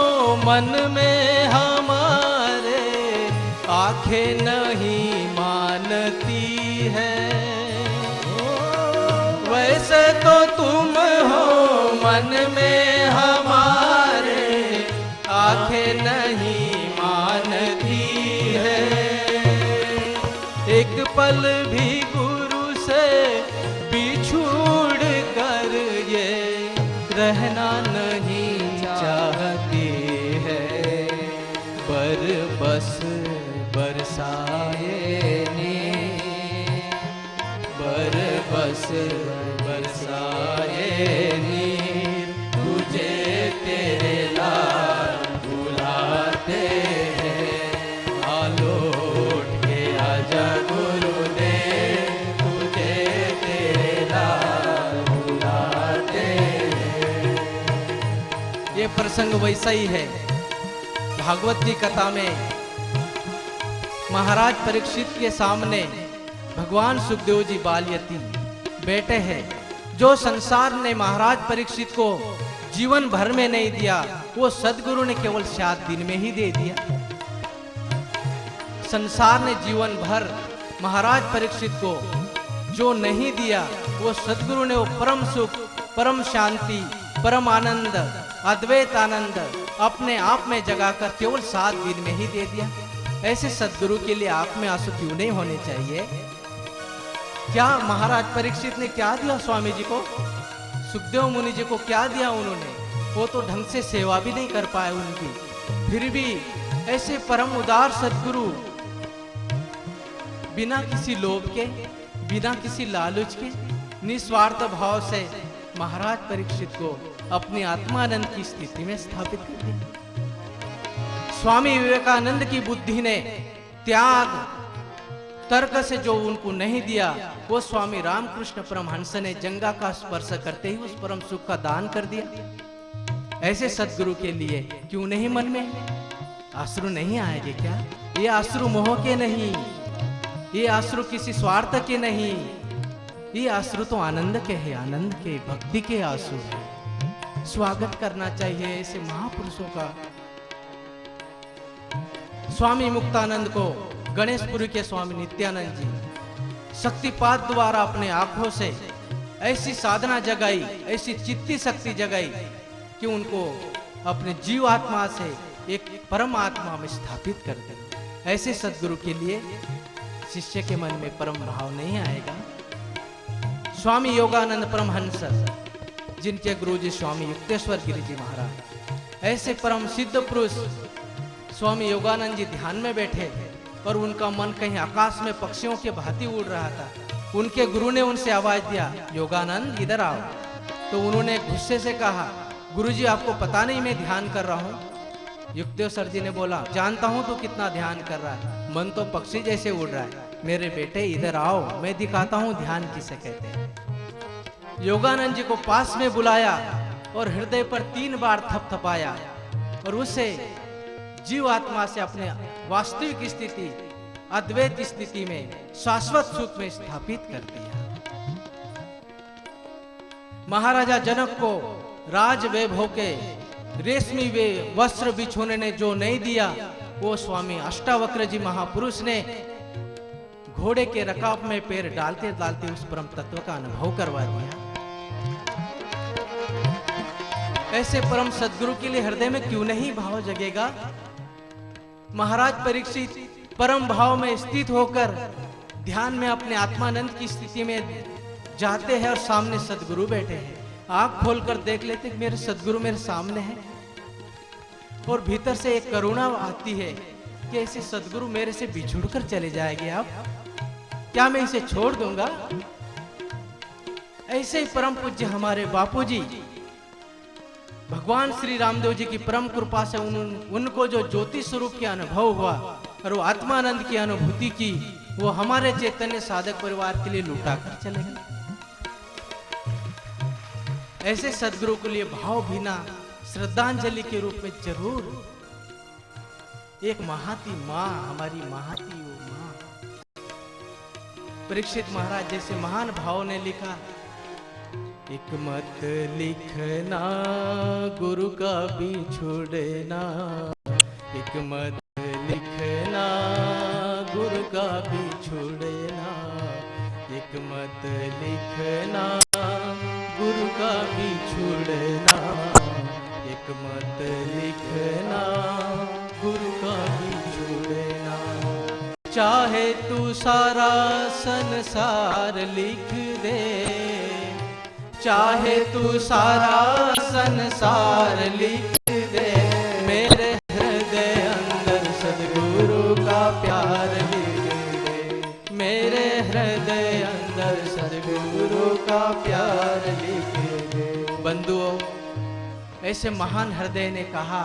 मन में हमारे, आंखें नहीं मानती है। वैसे तो तुम हो मन में हमारे, आंखें नहीं मानती है। एक पल भी गुरु से बिछुड़ कर ये रहना नहीं चाहती है। बस बरसाए नीर, बस बरसाए नीर, तुझे तेरे लाल बुलाते हैं। आलोट के आजा गुरुदेव, तुझे तेरे लाल बुलाते हैं। ये प्रसंग वैसा ही है। भागवत की कथा में महाराज परीक्षित के सामने भगवान सुखदेव जी बाल यतीम बेटे हैं। जो संसार ने महाराज परीक्षित को जीवन भर में नहीं दिया, वो सदगुरु ने केवल 7 दिन में ही दे दिया। संसार ने जीवन भर महाराज परीक्षित को जो नहीं दिया, वो सदगुरु ने वो परम सुख, परम शांति, परम आनंद, अद्वैत आनंद अपने आप में जगाकर केवल 7 दिन में ही दे दिया। ऐसे सदगुरु के लिए आंख में आंसू क्यों नहीं होने चाहिए? क्या महाराज परीक्षित ने क्या दिया स्वामी जी को? सुखदेव मुनि जी को क्या दिया उन्होंने? वो तो ढंग से सेवा भी नहीं कर पाए उनकी। फिर भी ऐसे परम उदार सदगुरु बिना किसी लोभ के, बिना किसी लालच के, निस्वार्थ भाव से महाराज परीक्षित को अपनी आत्मानंद की स्थिति में स्थापित कर दिया। स्वामी विवेकानंद की बुद्धि ने त्याग तर्क से जो उनको नहीं दिया, वो स्वामी रामकृष्ण परमहंस ने जंगा का स्पर्श करते ही उस परम सुख का दान कर दिया। ऐसे सदगुरु के लिए क्यों नहीं मन में आश्रु नहीं आएंगे क्या? ये आश्रु मोह के नहीं, ये आश्रु किसी स्वार्थ के नहीं, ये आश्रु तो आनंद के है, आनंद के, भक्ति के आंसू है। स्वागत करना चाहिए ऐसे महापुरुषों का। स्वामी मुक्तानंद को गणेशपुरी के स्वामी नित्यानंद जी शक्तिपात द्वारा अपने आंखों से ऐसी साधना जगाई, ऐसी चित्ती शक्ति जगाई कि उनको अपने जीवात्मा से एक परमात्मा में स्थापित कर दे। ऐसे सदगुरु के लिए शिष्य के मन में परम भाव नहीं आएगा। स्वामी योगानंद परमहंस जिनके गुरुजी स्वामी युक्तेश्वर गिरि जी महाराज, ऐसे परम सिद्ध पुरुष स्वामी योगानंद जी ध्यान में बैठे और उनका मन कहीं आकाश में पक्षियों के भांति उड़ रहा था। उनके गुरु ने उनसे आवाज दिया, योगानंद इधर आओ। तो उन्होंने गुस्से से कहा, गुरुजी आपको पता नहीं मैं ध्यान कर रहा हूँ? युक्तेश्वर जी ने बोला, जानता हूँ तू कितना ध्यान कर रहा है, मन तो पक्षी जैसे उड़ रहा है। मेरे बेटे इधर आओ, मैं दिखाता हूँ ध्यान किसे कहते हैं। योगानंद जी को पास में बुलाया और हृदय पर 3 बार थपथपाया और उसे जीवात्मा से अपने वास्तविक स्थिति, अद्वैत स्थिति में, शाश्वत सुख में स्थापित कर दिया। महाराजा जनक को राज वैभव के रेशमी वे वस्त्र बिछोने ने जो नहीं दिया, वो स्वामी अष्टावक्र जी महापुरुष ने घोड़े के रकाब में पैर डालते डालते उस परम तत्व का अनुभव करवा दिया। ऐसे परम सद्गुरु के लिए हृदय में क्यों नहीं भाव जगेगा। महाराज परीक्षित परम भाव में स्थित होकर ध्यान में अपने आत्मानंद की स्थिति में जाते हैं और सामने सद्गुरु बैठे हैं। आंख खोलकर देख लेते कि मेरे सद्गुरु मेरे सामने हैं और भीतर से एक करुणा आती है कि ऐसे सद्गुरु मेरे से बिछुड़कर चले जाएंगे, आप क्या मैं इसे छोड़ दूंगा। ऐसे ही परम पूज्य हमारे बापूजी भगवान श्री रामदेव जी की परम कृपा से उनको जो ज्योति स्वरूप के अनुभव हुआ और वो आत्मानंद की अनुभूति की, वो हमारे चैतन्य साधक परिवार के लिए लुटा कर चले गए। ऐसे सद्गुरु के लिए भाव भीना श्रद्धांजलि के रूप में जरूर एक महाती माँ, हमारी महाती वो माँ परीक्षित महाराज जैसे महान भाव ने लिखा, एक मत लिखना गुरु का बिछुड़ना, एक मत लिखना गुरु का बिछुड़ना, एक मत लिखना गुरु का बिछुड़ना, एक मत लिखना गुरु का बिछुड़ना। चाहे तू सारा संसार लिख दे, चाहे तू सारा संसार लिख दे, मेरे हृदय अंदर सद्गुरु का प्यार लिख दे, मेरे हृदय अंदर सद्गुरु का प्यार लिख दे। बंधुओं, ऐसे महान हृदय ने कहा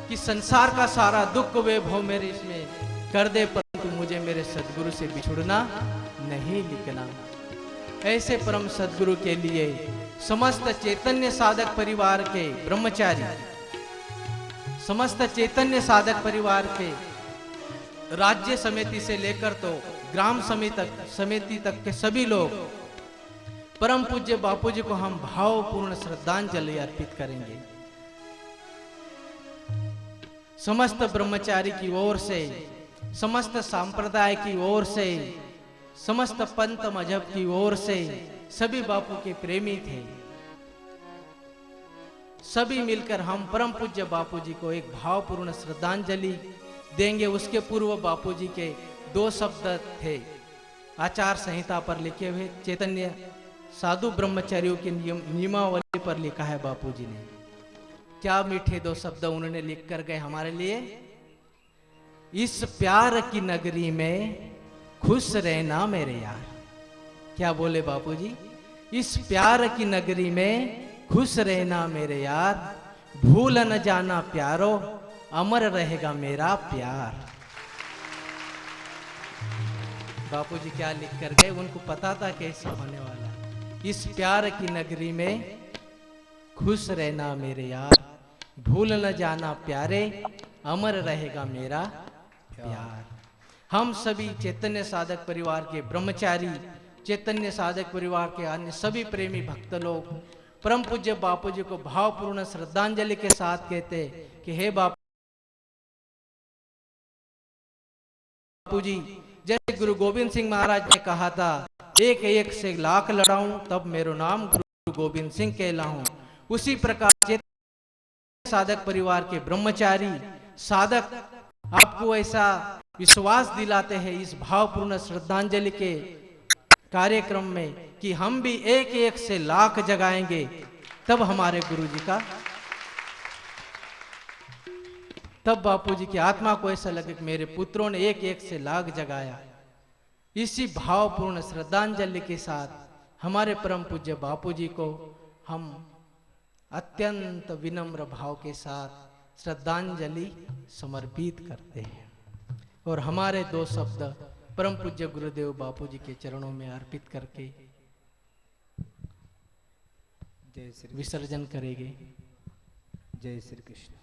कि संसार का सारा दुख वैभव मेरे इसमें कर दे, परंतु मुझे मेरे सद्गुरु से बिछुड़ना नहीं लिखना। ऐसे परम सद्गुरु के लिए समस्त चैतन्य साधक परिवार के ब्रह्मचारी, समस्त चैतन्य साधक परिवार के राज्य समिति से लेकर तो ग्राम समिति तक के सभी लोग परम पूज्य बापूजी को हम भावपूर्ण श्रद्धांजलि अर्पित करेंगे। समस्त ब्रह्मचारी की ओर से, समस्त संप्रदाय की ओर से, समस्त पंथ मजहब की ओर से सभी बापू के प्रेमी थे। सभी मिलकर हम परम पूज्य बापूजी को एक भावपूर्ण श्रद्धांजलि देंगे। उसके पूर्व बापूजी के 2 शब्द थे आचार संहिता पर लिखे हुए, चैतन्य साधु ब्रह्मचारियों की नियमावली पर लिखा है बापूजी ने। क्या मीठे 2 शब्द उन्होंने लिख कर गए हमारे लिए। इस प्यार की नगरी में खुश रहना मेरे यार। क्या बोले बापूजी, इस प्यार की नगरी में खुश रहना मेरे यार, भूल न जाना प्यारो, अमर रहेगा मेरा प्यार। बापूजी क्या लिख कर गए, उनको पता था कैसे होने वाला। इस प्यार की नगरी में खुश रहना मेरे यार, भूल न जाना प्यारे, अमर रहेगा मेरा प्यार। हम सभी चैतन्य साधक परिवार के ब्रह्मचारी, चैतन्य साधक परिवार के अन्य सभी प्रेमी भक्त लोग परम पूज्य बापूजी को भावपूर्ण श्रद्धांजलि के साथ कहते कि हे बापूजी, जैसे गुरु गोविंद सिंह महाराज ने कहा था, एक एक से लाख लड़ाऊं तब मेरो नाम गुरु गोविंद सिंह कहलाऊं, उसी प्रकार चैतन्य साधक परिवार के ब्रह्मचारी साधक आपको ऐसा विश्वास दिलाते हैं इस भावपूर्ण श्रद्धांजलि के कार्यक्रम में कि हम भी एक एक से लाख जगाएंगे, तब हमारे गुरुजी का, तब बापूजी की आत्मा को ऐसा लगे कि मेरे पुत्रों ने एक एक से लाख जगाया। इसी भावपूर्ण श्रद्धांजलि के साथ हमारे परम पूज्य बापूजी को हम अत्यंत विनम्र भाव के साथ श्रद्धांजलि समर्पित करते हैं और हमारे 2 शब्द परम पूज्य गुरुदेव बापूजी के चरणों में अर्पित करके विसर्जन करेंगे। जय श्री कृष्ण।